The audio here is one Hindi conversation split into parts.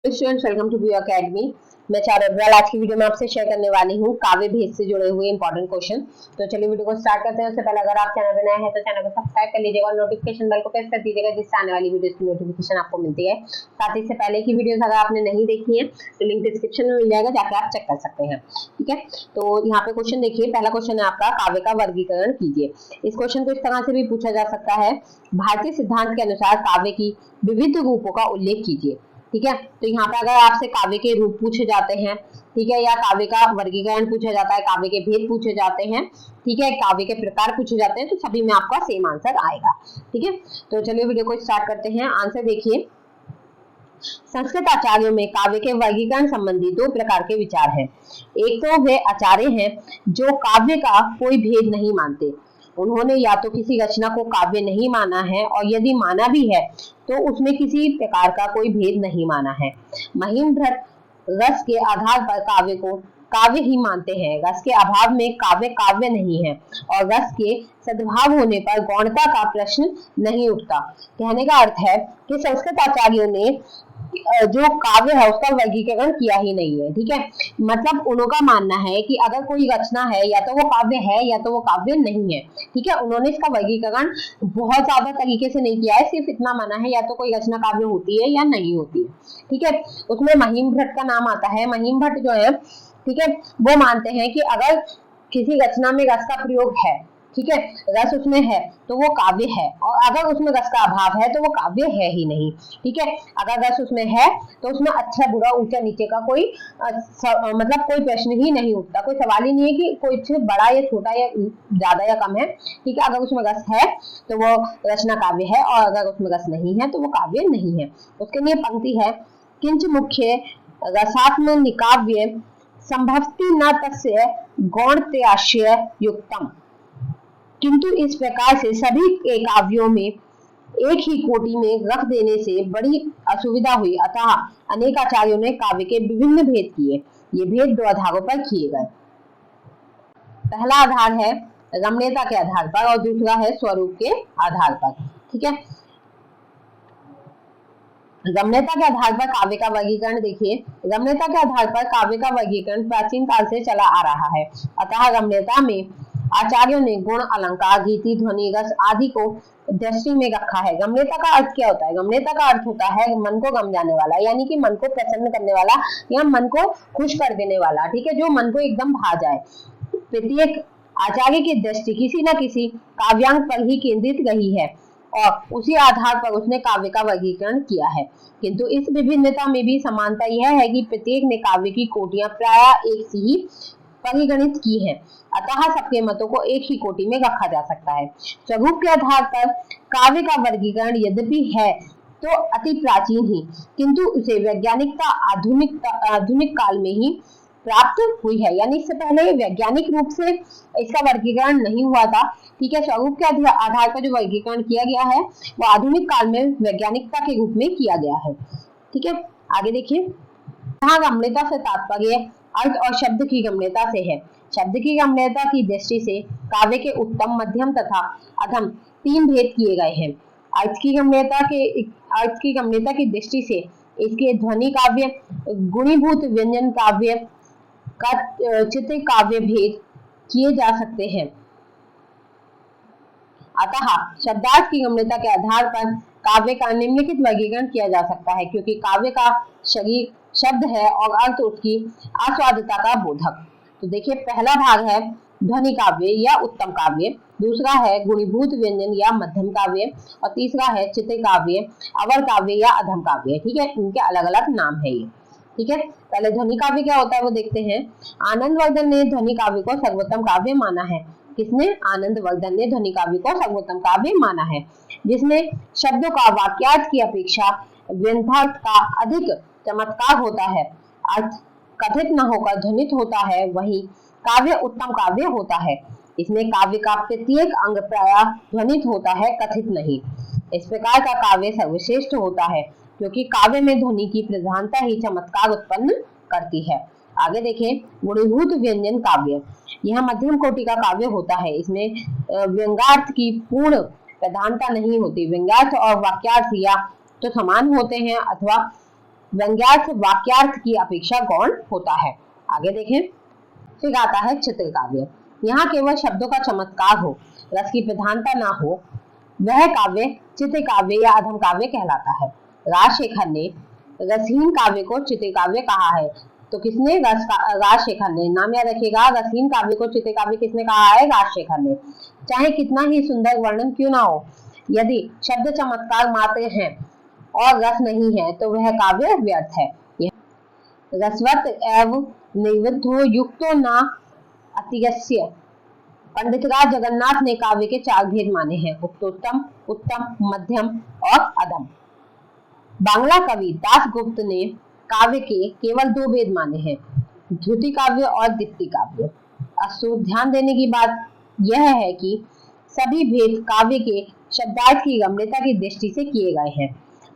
Students welcome to view academy. मैं चार अप्रैल आज की वीडियो में आपसे शेयर करने वाली हूँ काव्य भेद से जुड़े हुए इंपॉर्टेंट क्वेश्चन। तो चलिए वीडियो को स्टार्ट करते हैं। उससे पहले अगर आप चैनल पर नए हैं तो चैनल को सब्सक्राइब कर लीजिएगा और नोटिफिकेशन बेल को प्रेस कर दीजिएगा, जिससे आने वाली वीडियोस की नोटिफिकेशन आपको मिलती है। साथ ही इससे पहले की वीडियोस अगर आपने नहीं देखी है तो लिंक डिस्क्रिप्शन में मिल जाएगा, जाकर आप चेक कर सकते हैं। ठीक है, तो यहाँ पे क्वेश्चन देखिए, पहला क्वेश्चन है आपका, काव्य का वर्गीकरण कीजिए। इस क्वेश्चन को इस तरह से भी पूछा जा सकता है, भारतीय सिद्धांत के अनुसार काव्य की विविध रूपों का उल्लेख कीजिए। ठीक है, तो यहाँ पे अगर आपसे काव्य के रूप पूछे जाते हैं, ठीक है, या काव्य का वर्गीकरण पूछा जाता है, काव्य के भेद पूछे जाते हैं, ठीक है, काव्य के प्रकार पूछे जाते हैं, तो सभी में आपका सेम आंसर आएगा। ठीक है, तो चलिए वीडियो को स्टार्ट करते हैं। आंसर देखिए, संस्कृत आचार्यों में काव्य के वर्गीकरण संबंधी दो प्रकार के विचार हैं। एक तो वे आचार्य हैं जो काव्य का कोई भेद नहीं मानते। उन्होंने या तो किसी रचना को काव्य नहीं माना है, और यदि माना भी है तो उसमें किसी प्रकार का कोई भेद नहीं माना है। महिम भट्ट रस के आधार पर काव्य को काव्य ही मानते हैं। रस के अभाव में काव्य काव्य नहीं है, और रस के सद्भाव होने पर गौणता का प्रश्न नहीं उठता। कहने का अर्थ है कि संस्कृत आचार्यों ने जो काव्य है उसका वर्गीकरण किया ही नहीं है। ठीक है, मतलब उनका मानना है कि अगर कोई रचना है या तो वो काव्य है या तो वो काव्य नहीं है। ठीक है, उन्होंने इसका वर्गीकरण बहुत ज्यादा तरीके से नहीं किया है, सिर्फ इतना माना है या तो कोई रचना काव्य होती है या नहीं होती है। ठीक है, उसमें महिम भट्ट का नाम आता है। महिम भट्ट जो है, ठीक है, वो मानते हैं कि अगर किसी रचना में रस का प्रयोग है, ठीक है, रस उसमें है तो वो काव्य है, और अगर उसमें रस का अभाव है तो वो काव्य है ही नहीं। ठीक है, अगर रस उसमें है तो उसमें अच्छा बुरा ऊंचा नीचे का कोई मतलब कोई प्रश्न ही नहीं उठता, कोई सवाल ही नहीं है कि कोई बड़ा या छोटा या ज्यादा या कम है। ठीक है, अगर उसमें रस है तो वो रचना काव्य है, और अगर उसमें रस नहीं है तो वो काव्य नहीं है। उसके लिए पंक्ति है, किंच मुख्य रसात्म निकाव्य संभवति न तस्य गौणत्याश्रय युक्तम। किंतु इस प्रकार से सभी के काव्यों में एक ही कोटि में रख देने से बड़ी असुविधा हुई, अतः अनेक आचार्यों ने काव्य के विभिन्न भेद किए। ये भेद दो आधारों पर किए गए। पहला आधार है रमणीयता के आधार पर, और दूसरा है स्वरूप के आधार पर। ठीक है, रमणीयता के आधार पर काव्य का वर्गीकरण देखिए, रमणीयता के आधार पर काव्य का वर्गीकरण प्राचीन काल से चला आ रहा है। अतः रमणीयता में आचार्यों ने गुण, अलंकार, गीति, ध्वनि, रस आदि को दृष्टि में रखा है। रमणीयता का अर्थ क्या होता है? रमणीयता का अर्थ होता है मन को गम जाने वाला, यानी कि मन को प्रसन्न करने वाला या मन को खुश कर देने वाला। ठीक है, जो मन को एकदम भा जाए। प्रत्येक आचार्य की दृष्टि किसी न किसी काव्यांग पर ही केंद्रित रही है, और उसी आधार पर उसने काव्य का वर्गीकरण किया है। किंतु इस विभिन्नता में भी समानता यह है कि प्रत्येक ने काव्य की कोटियां प्रायः एक सी ही परिगणित की है, अतः सबके मतों को एक ही कोटि में रखा जा सकता है। स्वरूप के आधार पर काव्य का वर्गीकरण यद्यपि है तो अति प्राचीन ही, किंतु उसे वैज्ञानिकता आधुनिक काल में ही प्राप्त हुई है, यानी इससे पहले वैज्ञानिक रूप से इसका वर्गीकरण नहीं हुआ था। ठीक है, स्वरूप के आधार पर जो वर्गीकरण किया गया है वो आधुनिक काल में वैज्ञानिकता के रूप में किया गया है। ठीक है, आगे देखिए, यहाँ रमणीयता से तात्पर्य अर्थ और शब्द की रमणीयता से है। शब्द की रमणीयता की दृष्टि से काव्य के उत्तम, मध्यम तथा अधम तीन भेद किए गए हैं। अर्थ की रमणीयता की दृष्टि से इसके ध्वनि काव्य, गुणीभूत व्यंजन काव्य का चित्र काव्य भेद किए जा सकते हैं। अतः शब्दार्थ की रमणीयता के आधार पर काव्य का निम्नलिखित वर्गीकरण किया जा सकता है, क्योंकि काव्य का शरीर शब्द है और अर्थ उसकी आस्वादता का बोधक। तो देखिए, पहला भाग है ध्वनि काव्य या उत्तम काव्य, दूसरा है गुणीभूत व्यंजन या मध्यम काव्य, और तीसरा है चित्र काव्य, अवर काव्य या अधम काव्य। ठीक है, इनके अलग अलग नाम है ये। ठीक है, पहले ध्वनि काव्य क्या होता है वो देखते हैं। आनंदवर्धन ने ध्वनि काव्य को सर्वोत्तम काव्य माना है। किसने? आनंदवर्धन ने ध्वनि काव्य को सर्वोत्तम काव्य माना है, जिसमें शब्दों का वाक्यार्थ की अपेक्षा व्यंग्यार्थ का अधिक चमत्कार होता है, अर्थ कथित न होकर ध्वनित होता है, वही काव्य उत्तम काव्य होता है। इसमें काव्य का प्रत्येक अंग प्रायः ध्वनित होता है, कथित नहीं। इस प्रकार का काव्य सर्वश्रेष्ठ होता है, क्योंकि काव्य में ध्वनि की प्रधानता ही चमत्कार उत्पन्न करती है। आगे देखें, गुणीभूत व्यंजन काव्य, यह मध्यम कोटि का काव्य होता है। इसमें व्यंग्यार्थ की पूर्ण प्रधानता नहीं होती। व्यंग्यार्थ और वाक्यार्थ या तो समान होते हैं अथवा व्यंग्यार्थ वाक्यार्थ की अपेक्षा गौण होता है। आगे देखें। फिर आता है चित्र काव्य। यहाँ केवल शब्दों का चमत्कार हो, रस की प्रधानता ना हो, वह काव्य चित्र काव्य या अधम काव्य कहलाता है। राजशेखर ने रसहीन काव्य को चित्र काव्य कहा है। तो किसने? राजशेखर ने। नाम याद रखिएगा, रसहीन काव्य को चित्र काव्य किसने कहा है? राजशेखर ने। चाहे कितना ही सुंदर वर्णन क्यों ना हो, यदि शब्द चमत्कार मात्र हैं और रस नहीं है तो वह काव्य व्यर्थ है। रसवत एवं निर्विद्धो युक्तो न अतिगस्य। पंडितराज जगन्नाथ ने काव्य के 4 भेद माने हैं, उत्तोत्तम, उत्तम, मध्यम और अधम। बांग्ला कवि दासगुप्त ने काव्य के केवल 2 भेद माने हैं, ध्रुति काव्य और दीप्ति काव्य। ध्यान देने की बात यह है कि सभी भेद काव्य के शब्दार्थ की गंभीरता की दृष्टि से किए गए हैं,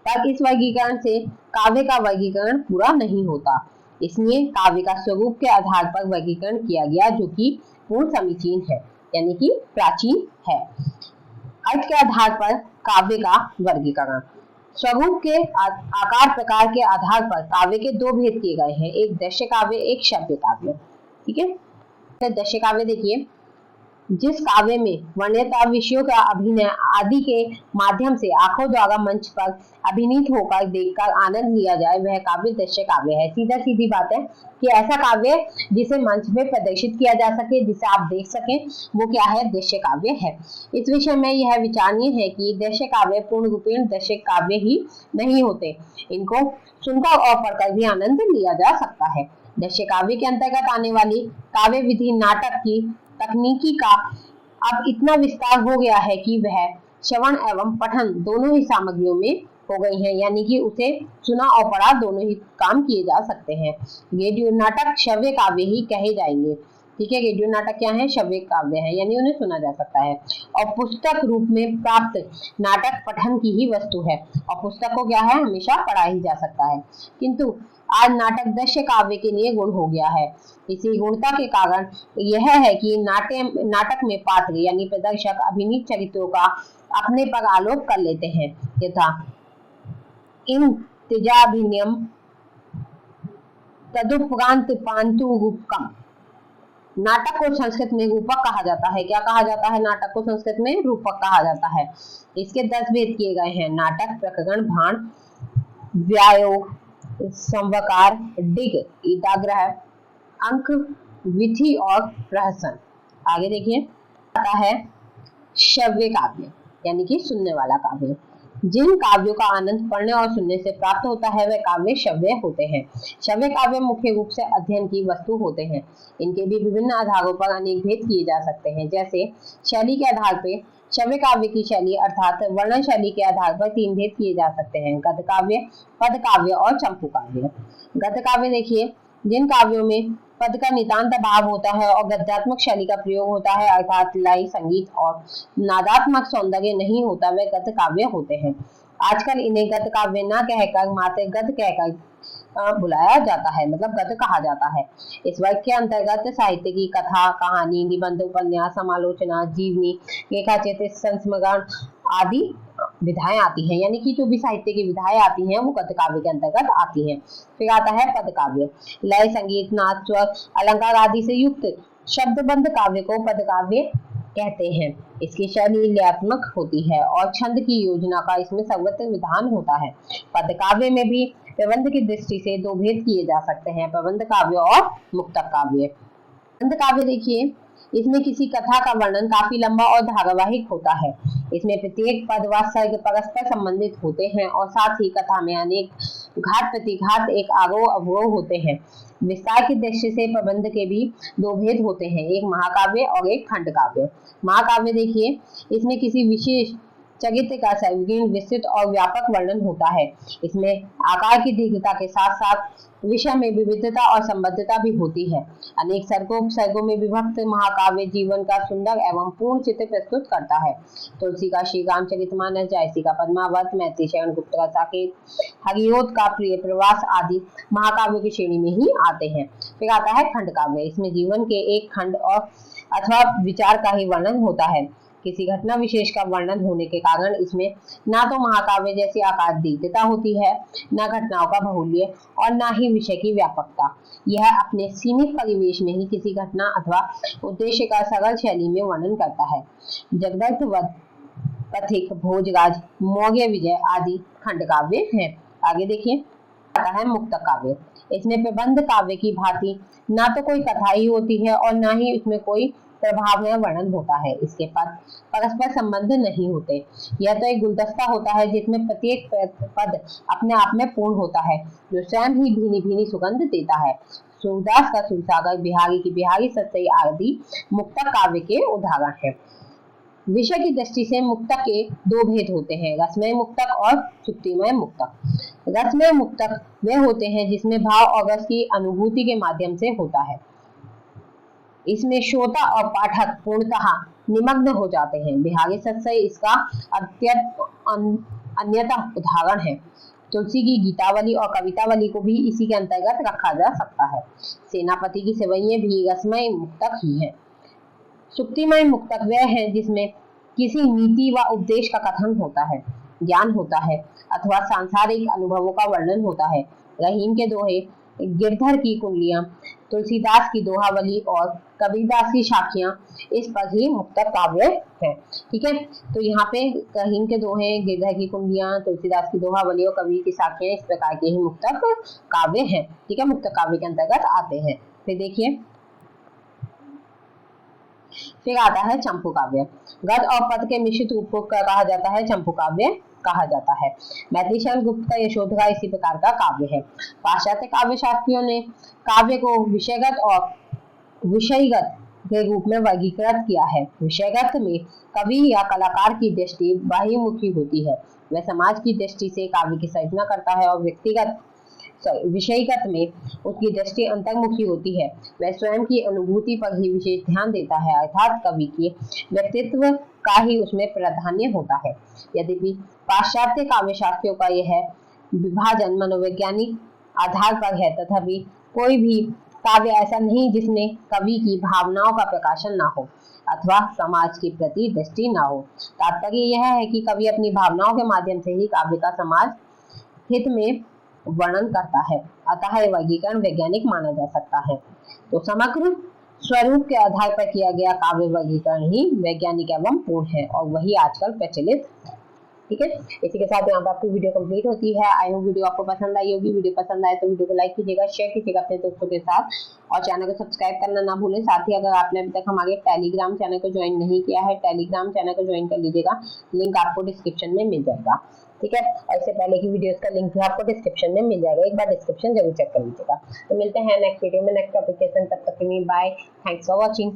पर इस वर्गीकरण से काव्य का वर्गीकरण पूरा नहीं होता। इसलिए काव्य का स्वरूप के आधार पर वर्गीकरण किया गया, जो कि पूर्ण समीचीन है, यानी कि प्राचीन है। अर्थ के आधार पर काव्य का वर्गीकरण। स्वरूप के आकार प्रकार के आधार पर काव्य के 2 भेद किए गए हैं, एक दृश्य काव्य, एक श्रव्य काव्य। ठीक है। तो दृश्य काव्य देखिए, जिस काव्य में वर्ण्यता, विषयों का अभिनय आदि के माध्यम से आंखों द्वारा मंच पर अभिनीत होकर देखकर आनंद लिया जाए, वह काव्य दृश्य काव्य है। सीधा सीधी बात है कि ऐसा काव्य जिसे मंच में प्रदर्शित किया जा सके, जिसे आप देख सकें, वो क्या है? दृश्य काव्य है। इस विषय में यह विचारणीय है कि दृश्य काव्य पूर्ण रूपेण दृश्य काव्य ही नहीं होते, इनको सुनकर और पढ़कर भी आनंद लिया जा सकता है। दृश्य काव्य के अंतर्गत आने वाली काव्य विधि नाटक की तकनीकी का अब इतना विस्तार हो गया है कि वह श्रवण एवं पठन दोनों ही सामग्रियों में हो गई है, यानी कि उसे सुना और पढ़ा दोनों ही काम किए जा सकते हैं। रेडियो नाटक श्रव्य काव्य ही कहे जाएंगे। ठीक है। रेडियो नाटक क्या है? श्रव्य काव्य है, यानी उन्हें सुना जा सकता है। और पुस्तक रूप में प्राप्त नाटक पठन की ही वस्तु है, और पुस्तक को क्या है? हमेशा पढ़ा ही जा सकता है। किंतु आज नाटक दृश्य काव्य के लिए गुण हो गया है। इसी गुणता के कारण यह है कि नाटक में पात्र यानी प्रदर्शक अभिनीत चरित्रों का अपने पर आलोक कर लेते हैं, यथा इन तेजाभिनयम तदुपरांत पांतु रूपकम। नाटक को संस्कृत में रूपक कहा जाता है। क्या कहा जाता है? नाटक को संस्कृत में रूपक कहा जाता है। इसके 10 भेद किए गए हैं, नाटक, प्रकरण, भाण, व्यायोग, संवकार, डिग, इदाग्रह, अंक, विधि और प्रहसन। आगे देखिए। आता है श्रव्य काव्य, यानी कि सुनने वाला काव्य। जिन काव्यों का आनंद पढ़ने और सुनने से प्राप्त होता है वे काव्य श्रव्य होते हैं। श्रव्य काव्य मुख्य रूप से अध्ययन की वस्तु होते हैं। इनके भी विभिन्न आधारों पर अनेक भेद किए जा सकते हैं। जैसे शैली के आधार पर श्रव्य काव्य की शैली अर्थात वर्णन शैली के आधार पर 3 भेद किए जा सकते हैं, गद्य काव्य, पद काव्य और चंपू काव्य। गद्य काव्य देखिए, जिन काव्यों में पद का नितांत अभाव होता है और गद्यात्मक शैली का प्रयोग होता है, अर्थात लय, संगीत और नादात्मक सौंदर्य नहीं होता, वे गद्य काव्य होते हैं। आजकल इन्हें गद्य काव्य न कहकर मात्र गद्य कहकर बुलाया जाता है, मतलब गद्य कहा जाता है। इस वर्ग के अंतर्गत साहित्य की कथा, कहानी, निबंध, उपन्यास, समालोचना, जीवनी, रेखाचित्र, संस्मरण आदि विधाएं आती हैं, यानी कि जो भी साहित्य की विधाएं आती हैं वो गद्य काव्य के अंतर्गत आती हैं। फिर आता है पद काव्य। लय, संगीत, नाद, स्वर, अलंकार आदि से युक्त शब्दबद्ध काव्य को पद काव्य कहते हैं। इसकी शैली लयात्मक होती है और छंद की योजना का इसमें सर्वत्र विधान होता है। पद काव्य में भी प्रबंध की दृष्टि से 2 भेद किए जा सकते हैं, प्रबंध काव्य और मुक्तक काव्य। प्रबंध काव्य देखिए, इसमें किसी कथा का वर्णन काफी लंबा और धारावाहिक होता है। इसमें प्रत्येक पद व सर्ग परस्पर संबंधित होते हैं और साथ ही कथा में अनेक घात प्रतिघात, एक आरोह अवरोह होते हैं। विस्तार की दृष्टि से प्रबंध के भी 2 भेद होते हैं, एक महाकाव्य और एक खंड काव्य। महाकाव्य देखिए, इसमें किसी विशेष चरित्र का सर्वगीण, विस्तृत और व्यापक वर्णन होता है। इसमें आकार की दीर्घता के साथ साथ विषय में विविधता और संबद्धता भी होती है। अनेक सर्गों उपसर्गों में विभक्त महाकाव्य जीवन का सुंदर एवं पूर्ण चित्र प्रस्तुत करता है। तुलसी का श्री रामचरितमानस, जायसी का पद्मावत, मैत्री शरण गुप्त का साकेत, हरिओद का प्रिय प्रवास आदि महाकाव्यों की श्रेणी में ही आते हैं। फिर आता है खंड काव्य। इसमें जीवन के एक खंड और अथवा विचार का ही वर्णन होता है। किसी घटना विशेष का वर्णन होने के कारण इसमें ना तो महाकाव्य जैसी आकारिकता होती है, ना घटनाओं का बाहुल्य और ना ही विषय की व्यापकता। यह अपने सीमित परिवेश में ही किसी घटना अथवा उद्देश्य का सरल शैली में वर्णन करता है। जगदत्त वध, पथिक, भोजराज, मौर्य विजय आदि खंड काव्य हैं। आगे देखिए, आता है मुक्तक काव्य। इसमें प्रबंध काव्य की भांति ना तो कोई कथा ही होती है और ना ही इसमें कोई प्रभाव में वर्णन होता है। इसके पद परस्पर संबंध नहीं होते। यह तो एक गुलदस्ता होता है जिसमें प्रत्येक पद अपने आप में पूर्ण होता है, जो स्वयं ही भीनी भीनी सुगंध देता है। सूरदास का सूरसागर, बिहारी की बिहारी सतसई आदि मुक्तक काव्य के उदाहरण है। विषय की दृष्टि से मुक्तक के दो भेद होते हैं, रसमय मुक्तक और सुक्तिमय मुक्तक। रसमय मुक्तक वे होते हैं जिसमें भाव और रस की अनुभूति के माध्यम से होता है। इसमें श्रोता और पाठक पूर्णतः निमग्न हो जाते हैं। बिहारी सतसई इसका अन्यतः उदाहरण है। तुलसी की गीतावली और कवितावली को भी इसी के अंतर्गत रखा जा सकता है। सेनापति की सेवैयें भी रसमय मुक्तक ही है। सुक्तिमय मुक्तक वह है जिसमें किसी नीति व उपदेश का कथन होता है, ज्ञान होता है अथवा सांसारिक अनुभवों का वर्णन होता है। रहीम के दोहे, गिरधर की कुंडलियां, तुलसीदास की दोहावली और कबीरदास की साखियां इस पर ही मुक्तक काव्य है। ठीक है, तो यहाँ पे रहीम के दोहे, गिरधर की कुंडलियां, तुलसीदास की दोहावली और कबीर की साखियां इस प्रकार के ही मुक्तक काव्य हैं। ठीक है, मुक्तक काव्य के अंतर्गत आते हैं। फिर देखिए, फिर आता है चंपू काव्य। गद्य और पद्य के मिश्रित रूप को कहा जाता है चंपू काव्य कहा जाता है। मैथिली शरण गुप्त का यशोधरा इसी प्रकार का काव्य है। पाश्चात्य काव्य शास्त्रियों ने काव्य को विषयगत और विषयगत के रूप में वर्गीकृत किया है। विषयगत में कवि या कलाकार की दृष्टि बाह्यमुखी होती है, वह समाज की दृष्टि से काव्य की सर्जना करता है, और विषयगत में उसकी दृष्टि अंतर्मुखी होती है, वह स्वयं की अनुभूति पर ही विशेष ध्यान देता है, अर्थात कवि के व्यक्तित्व का ही उसमें प्राधान्य होता है। यद्यपि पाश्चात्य काव्य शास्त्रियों का यह विभाजन मनोवैज्ञानिक आधार पर है, तथापि कोई भी काव्य ऐसा नहीं जिसमें कवि की भावनाओं का प्रकाशन ना हो अथवा समाज के प्रति दृष्टि ना हो। तात्पर्य यह है कि कवि अपनी भावनाओं के माध्यम से ही काव्य का समाज हित में वर्णन करता है, अतः यह वर्गीकरण वैज्ञानिक माना जा सकता है। तो समग्र स्वरूप के आधार पर किया गया काव्य वर्गीकरण ही वैज्ञानिक एवं पूर्ण है, और वही आजकल प्रचलित। ठीक है, इसी के साथ यहाँ पर आपकी वीडियो कंप्लीट होती है। आई होप वीडियो आपको पसंद आई होगी। वीडियो पसंद आए तो वीडियो को लाइक कीजिएगा, शेयर कीजिएगा अपने दोस्तों के साथ, और चैनल को सब्सक्राइब करना ना भूलें। साथ ही अगर आपने अभी तक हमारे टेलीग्राम चैनल को ज्वाइन नहीं किया है, टेलीग्राम चैनल को ज्वाइन कर लीजिएगा, लिंक आपको डिस्क्रिप्शन में मिल जाएगा। ठीक है, और इससे पहले की वीडियोस का लिंक भी आपको डिस्क्रिप्शन में मिल जाएगा, एक बार डिस्क्रिप्शन जरूर चेक कर लीजिएगा। तो मिलते हैं नेक्स्ट वीडियो में नेक्स्ट टॉपिक के संग, तब तक के लिए बाय, थैंक्स फॉर वॉचिंग।